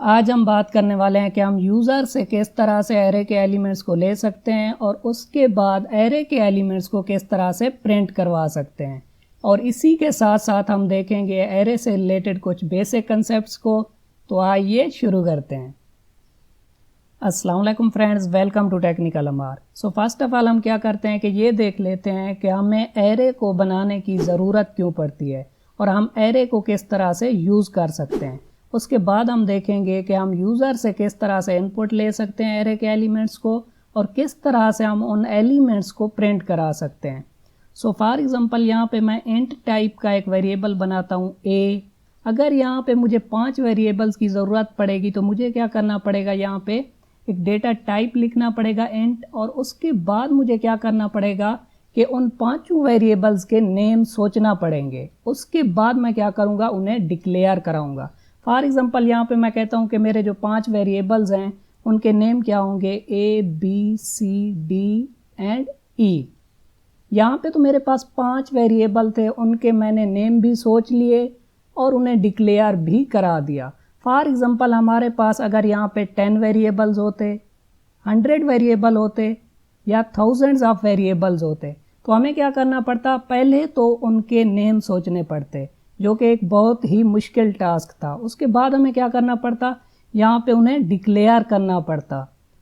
आज हम बात करने वाले हैं कि हम यूज़र से किस तरह से एरे के एलिमेंट्स को ले सकते हैं और उसके बाद एरे के एलिमेंट्स को किस तरह से प्रिंट करवा सकते हैं। और इसी के साथ साथ हम देखेंगे एरे से रिलेटेड कुछ बेसिक कंसेप्ट्स को। तो आइए शुरू करते हैं। अस्सलाम वालेकुम friends, welcome to technical Amar. So first of all हम क्या करते हैं कि ये देख लेते हैं कि हमें एरे को बनाने की ज़रूरत क्यों पड़ती है और हम एरे को किस तरह से यूज़ कर सकते हैं। उसके बाद हम देखेंगे कि हम यूज़र से किस तरह से इनपुट ले सकते हैं एरे के एलिमेंट्स को और किस तरह से हम उन एलिमेंट्स को प्रिंट करा सकते हैं। सो फॉर एग्ज़ाम्पल यहाँ पे मैं इंट टाइप का एक वेरिएबल बनाता हूँ ए। अगर यहाँ पे मुझे 5 वेरिएबल्स की ज़रूरत पड़ेगी तो मुझे क्या करना पड़ेगा, यहाँ पे एक डेटा टाइप लिखना पड़ेगा इंट, और उसके बाद मुझे क्या करना पड़ेगा कि उन 5 वेरिएबल्स के नेम सोचना पड़ेंगे। उसके बाद मैं क्या करूँगा, उन्हें डिक्लेयर कराऊँगा। फॉर एग्ज़ाम्पल यहाँ पे मैं कहता हूँ कि मेरे जो 5 वेरिएबल्स हैं उनके नेम क्या होंगे, A B C D and E. यहाँ पे तो मेरे पास 5 वेरिएबल थे, उनके मैंने नेम भी सोच लिए और उन्हें डिक्लेयर भी करा दिया। फॉर एग्ज़ाम्पल हमारे पास अगर यहाँ पे 10 वेरिएबल्स होते, 100 वेरिएबल होते या थाउजेंड्स ऑफ वेरिएबल्स होते तो हमें क्या करना पड़ता, पहले तो उनके नेम सोचने पड़ते, जो कि एक बहुत ही मुश्किल टास्क था। उसके बाद हमें क्या करना पड़ता, यहाँ पे उन्हें डिक्लेयर करना पड़ता,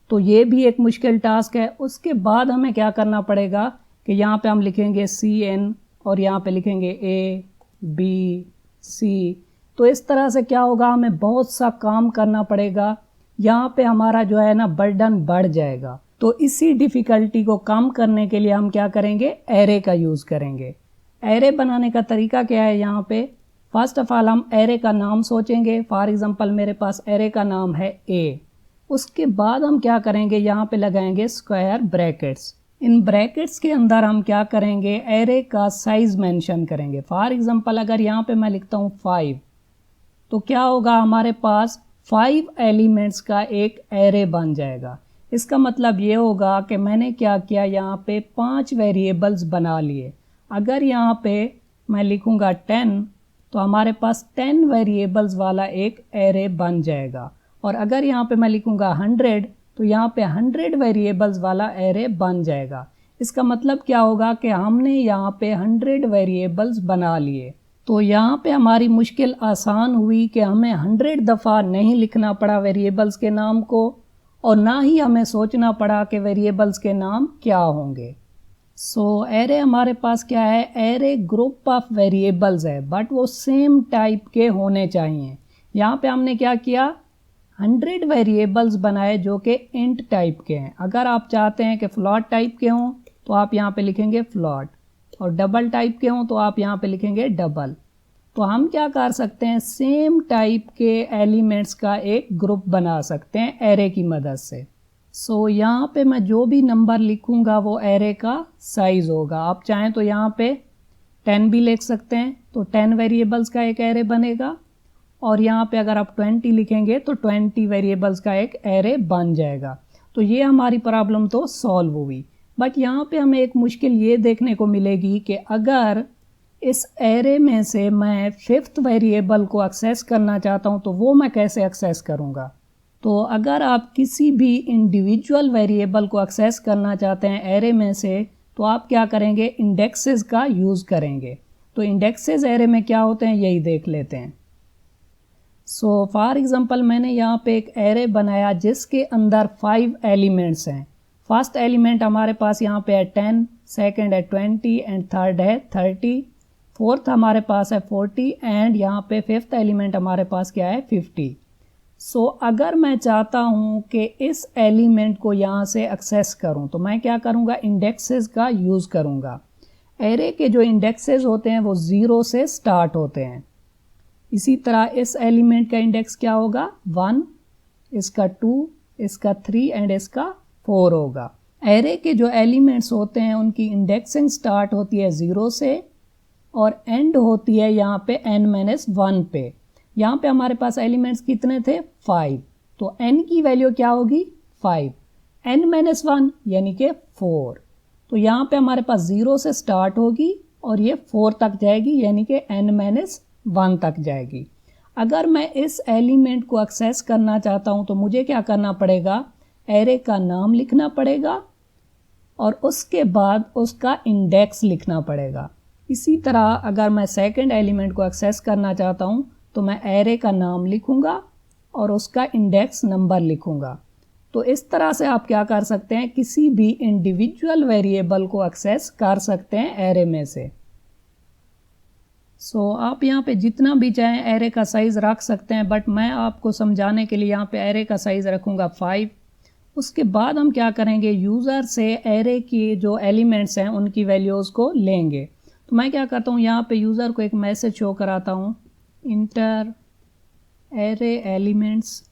तो ये भी एक मुश्किल टास्क है। उसके बाद हमें क्या करना पड़ेगा कि यहाँ पे हम लिखेंगे CN और यहाँ पे लिखेंगे A B C। तो इस तरह से क्या होगा, हमें बहुत सा काम करना पड़ेगा। यहाँ पे हमारा जो है ना बर्डन बढ़ जाएगा। तो इसी डिफ़िकल्टी को कम करने के लिए हम क्या करेंगे, एरे का यूज़ करेंगे। एरे बनाने का तरीका क्या है, यहाँ पे फर्स्ट ऑफ ऑल हम एरे का नाम सोचेंगे। फॉर एग्ज़ाम्पल मेरे पास एरे का नाम है ए। उसके बाद हम क्या करेंगे, यहाँ पे लगाएंगे स्क्वायर ब्रैकेट्स। इन ब्रैकेट्स के अंदर हम क्या करेंगे, एरे का साइज़ मेंशन करेंगे। फॉर एग्ज़ाम्पल अगर यहाँ पे मैं लिखता हूँ 5, तो क्या होगा, हमारे पास 5 एलिमेंट्स का एक एरे बन जाएगा। इसका मतलब ये होगा कि मैंने क्या किया, यहाँ पे 5 वेरिएबल्स बना लिए। अगर यहाँ पे मैं लिखूँगा 10 तो हमारे पास 10 वेरिएबल्स वाला एक एरे बन जाएगा। और अगर यहाँ पे मैं लिखूँगा 100 तो यहाँ पे 100 वेरिएबल्स वाला एरे बन जाएगा। इसका मतलब क्या होगा कि हमने यहाँ पे 100 वेरिएबल्स बना लिए। तो यहाँ पे हमारी मुश्किल आसान हुई कि हमें 100 दफ़ा नहीं लिखना पड़ा वेरिएबल्स के नाम को, और ना ही हमें सोचना पड़ा कि वेरिएबल्स के नाम क्या होंगे। सो एरे हमारे पास क्या है, एरे ग्रुप ऑफ वेरिएबल्स है, बट वो सेम टाइप के होने चाहिए। यहाँ पे हमने क्या किया, 100 वेरिएबल्स बनाए जो कि इंट टाइप के हैं। अगर आप चाहते हैं कि फ्लॉट टाइप के हों तो आप यहाँ पे लिखेंगे फ्लॉट, और डबल टाइप के हों तो आप यहाँ पे लिखेंगे डबल। तो हम क्या कर सकते हैं, सेम टाइप के एलिमेंट्स का एक ग्रुप बना सकते हैं एरे की मदद से। सो यहाँ पे मैं जो भी नंबर लिखूँगा वो एरे का साइज़ होगा। आप चाहें तो यहाँ पे 10 भी लिख सकते हैं, तो 10 वेरिएबल्स का एक एरे बनेगा। और यहाँ पे अगर आप 20 लिखेंगे तो 20 वेरिएबल्स का एक एरे बन जाएगा। तो ये हमारी प्रॉब्लम तो सॉल्व हुई। बट यहाँ पे हमें एक मुश्किल ये देखने को मिलेगी कि अगर इस एरे में से मैं 5th वेरिएबल को एक्सेस करना चाहता हूँ तो वो मैं कैसे एक्सेस करूँगा। तो अगर आप किसी भी इंडिविजुअल वेरिएबल को एक्सेस करना चाहते हैं एरे में से, तो आप क्या करेंगे, इंडेक्सेस का यूज़ करेंगे। तो इंडेक्सेस एरे में क्या होते हैं यही देख लेते हैं। सो फॉर एग्ज़ाम्पल मैंने यहाँ पे एक एरे बनाया जिसके अंदर 5 एलिमेंट्स हैं। फर्स्ट एलिमेंट हमारे पास यहाँ पे है 10, सेकंड है 20 एंड थर्ड है 30, फोर्थ हमारे पास है 40 एंड यहाँ पे 5th एलिमेंट हमारे पास क्या है 50। सो अगर मैं चाहता हूँ कि इस एलिमेंट को यहाँ से एक्सेस करूँ तो मैं क्या करूँगा, इंडेक्सेस का यूज़ करूँगा। एरे के जो इंडेक्सेस होते हैं वो 0 से स्टार्ट होते हैं। इसी तरह इस एलिमेंट का इंडेक्स क्या होगा, 1, इसका 2, इसका 3 एंड इसका 4 होगा। एरे के जो एलिमेंट्स होते हैं उनकी इंडेक्सिंग स्टार्ट होती है 0 से और एंड होती है यहाँ पे n-1 पे। यहाँ पे हमारे पास एलिमेंट्स कितने थे, 5, तो n की वैल्यू क्या होगी 5, n-1 यानी कि 4। तो यहाँ पे हमारे पास 0 से स्टार्ट होगी और ये 4 तक जाएगी यानी कि n-1 तक जाएगी। अगर मैं इस एलिमेंट को एक्सेस करना चाहता हूँ तो मुझे क्या करना पड़ेगा, एरे का नाम लिखना पड़ेगा और उसके बाद उसका इंडेक्स लिखना पड़ेगा। इसी तरह अगर मैं सेकंड एलिमेंट को एक्सेस करना चाहता हूँ तो मैं एरे का नाम लिखूँगा और उसका इंडेक्स नंबर लिखूँगा। तो इस तरह से आप क्या कर सकते हैं, किसी भी इंडिविजुअल वेरिएबल को एक्सेस कर सकते हैं एरे में से। आप यहाँ पे जितना भी चाहें एरे का साइज़ रख सकते हैं, बट मैं आपको समझाने के लिए यहाँ पे एरे का साइज़ रखूँगा 5। उसके बाद हम क्या करेंगे, यूज़र से एरे की जो एलिमेंट्स हैं उनकी वैल्यूज़ को लेंगे। तो मैं क्या करता हूँ, यहाँ पे यूज़र को एक मैसेज शो कराता हूँ, इंटर एरे एलिमेंट्स।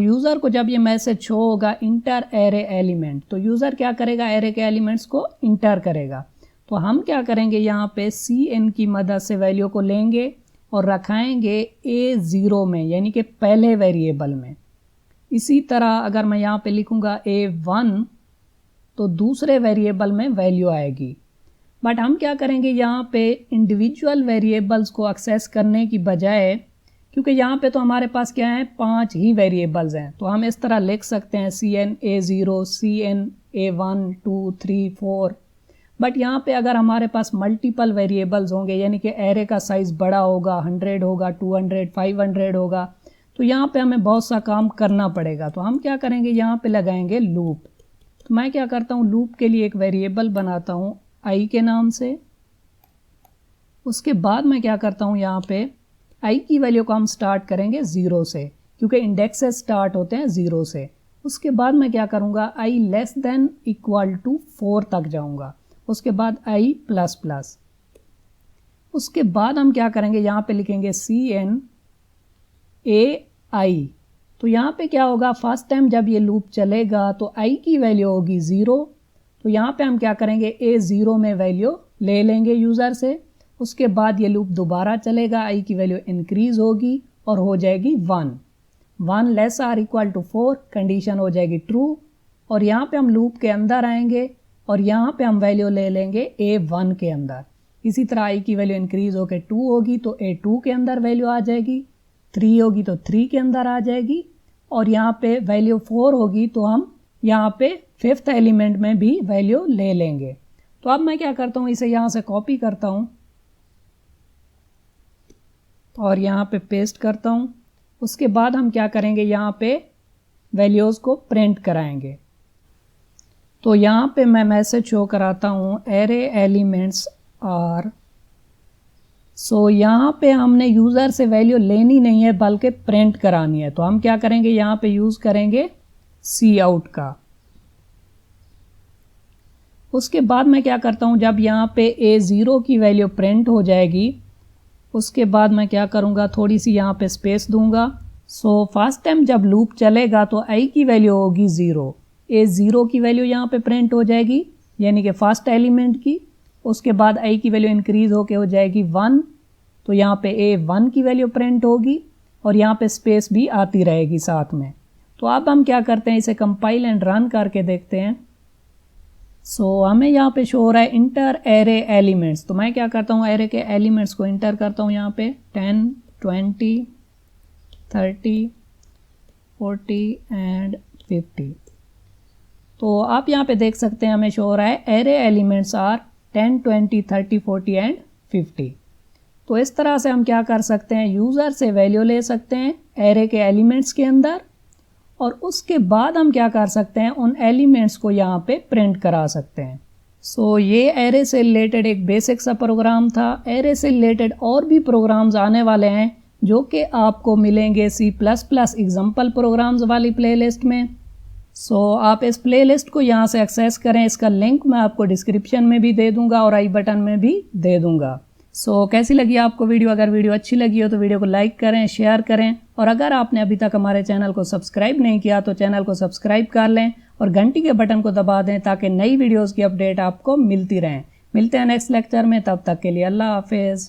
यूज़र को जब ये मैसेज शो होगा इंटर एरे एलिमेंट, तो यूज़र क्या करेगा, एरे के एलिमेंट्स को इंटर करेगा। तो हम क्या करेंगे, यहाँ पे cn की मदद से वैल्यू को लेंगे और रखाएंगे a0 में, यानी कि पहले वेरिएबल में। इसी तरह अगर मैं यहाँ पे लिखूँगा a1 तो दूसरे वेरिएबल में वैल्यू आएगी। बट हम क्या करेंगे, यहाँ पे इंडिविजुअल वेरिएबल्स को एक्सेस करने की बजाय, क्योंकि यहाँ पे तो हमारे पास क्या है, 5 ही वेरिएबल्स हैं, तो हम इस तरह लिख सकते हैं cn a0, cn a1, 2, 3, 4। But यहाँ पे अगर हमारे पास मल्टीपल वेरिएबल्स होंगे, यानी कि एरे का साइज़ बड़ा होगा, 100 होगा, 200, 500 होगा, तो यहाँ पे हमें बहुत सा काम करना पड़ेगा। तो हम क्या करेंगे, यहाँ पे लगाएंगे लूप। तो मैं क्या करता हूँ, लूप के लिए एक वेरिएबल बनाता हूँ i के नाम से। उसके बाद मैं क्या करता हूँ, यहाँ पे i की वैल्यू को हम स्टार्ट करेंगे 0 से, क्योंकि इंडेक्सेस स्टार्ट होते हैं 0 से। उसके बाद मैं क्या करूँगा, i less than equal to 4 तक जाऊँगा। उसके बाद i प्लस प्लस। उसके बाद हम क्या करेंगे, यहाँ पे लिखेंगे cn ai। तो यहाँ पे क्या होगा, फर्स्ट टाइम जब ये लूप चलेगा तो i की वैल्यू होगी 0। तो यहाँ पे हम क्या करेंगे, a0 में वैल्यू ले लेंगे यूज़र से। उसके बाद ये लूप दोबारा चलेगा, i की वैल्यू इंक्रीज होगी और हो जाएगी 1 less or equal to 4, condition हो जाएगी ट्रू। और यहाँ पे हम लूप के अंदर आएंगे और यहाँ पे हम वैल्यू ले लेंगे a1 के अंदर। इसी तरह i की वैल्यू इंक्रीज होकर 2 होगी तो a2 के अंदर वैल्यू आ जाएगी, 3 होगी तो 3 के अंदर आ जाएगी, और यहाँ पे वैल्यू 4 होगी तो हम यहाँ पे 5th एलिमेंट में भी वैल्यू ले लेंगे। तो अब मैं क्या करता हूँ, इसे यहाँ से कॉपी करता हूँ और यहाँ पे पेस्ट करता हूँ। उसके बाद हम क्या करेंगे, यहाँ पे वैल्यूज़ को प्रिंट कराएंगे। तो यहाँ पे मैं मैसेज शो कराता हूँ एरे एलिमेंट्स आर। यहाँ पे हमने यूज़र से वैल्यू लेनी नहीं है बल्कि प्रिंट करानी है। तो हम क्या करेंगे, यहाँ पे यूज़ करेंगे cout का। उसके बाद मैं क्या करता हूँ, जब यहाँ पे a0 की वैल्यू प्रिंट हो जाएगी, उसके बाद मैं क्या करूँगा, थोड़ी सी यहाँ पे स्पेस दूंगा। फर्स्ट टाइम जब लूप चलेगा तो i की वैल्यू होगी 0, a0 की वैल्यू यहाँ पे प्रिंट हो जाएगी, यानी कि फर्स्ट एलिमेंट की। उसके बाद i की वैल्यू इंक्रीज होके हो जाएगी 1, तो यहाँ पे a1 की वैल्यू प्रिंट होगी और यहाँ पे स्पेस भी आती रहेगी साथ में। तो अब हम क्या करते हैं, इसे कंपाइल एंड रन करके देखते हैं। हमें यहाँ पे शो हो रहा है इंटर एरे एलिमेंट्स। तो मैं क्या करता हूँ, एरे के एलिमेंट्स को इंटर करता हूँ यहाँ पे 10, 20, 30, 40 एंड 50। तो आप यहाँ पे देख सकते हैं हमें शो हो रहा है एरे एलिमेंट्स आर 10, 20, 30, 40 एंड 50। तो इस तरह से हम क्या कर सकते हैं, यूज़र से वैल्यू ले सकते हैं एरे के एलिमेंट्स के अंदर, और उसके बाद हम क्या कर सकते हैं, उन एलिमेंट्स को यहाँ पे प्रिंट करा सकते हैं। ये एरे से रिलेटेड एक बेसिक सा प्रोग्राम था। एरे से रिलेटेड और भी प्रोग्राम्स आने वाले हैं जो कि आपको मिलेंगे C++ एग्जाम्पल प्रोग्राम्स वाली प्लेलिस्ट में। आप इस प्लेलिस्ट को यहाँ से एक्सेस करें। इसका लिंक मैं आपको डिस्क्रिप्शन में भी दे दूंगा और आई बटन में भी दे दूंगा। कैसी लगी आपको वीडियो? अगर वीडियो अच्छी लगी हो तो वीडियो को लाइक करें, शेयर करें, और अगर आपने अभी तक हमारे चैनल को सब्सक्राइब नहीं किया तो चैनल को सब्सक्राइब कर लें और घंटी के बटन को दबा दें ताकि नई वीडियोस की अपडेट आपको मिलती रहें। मिलते हैं नेक्स्ट लेक्चर में, तब तक के लिए अल्लाह हाफिज़।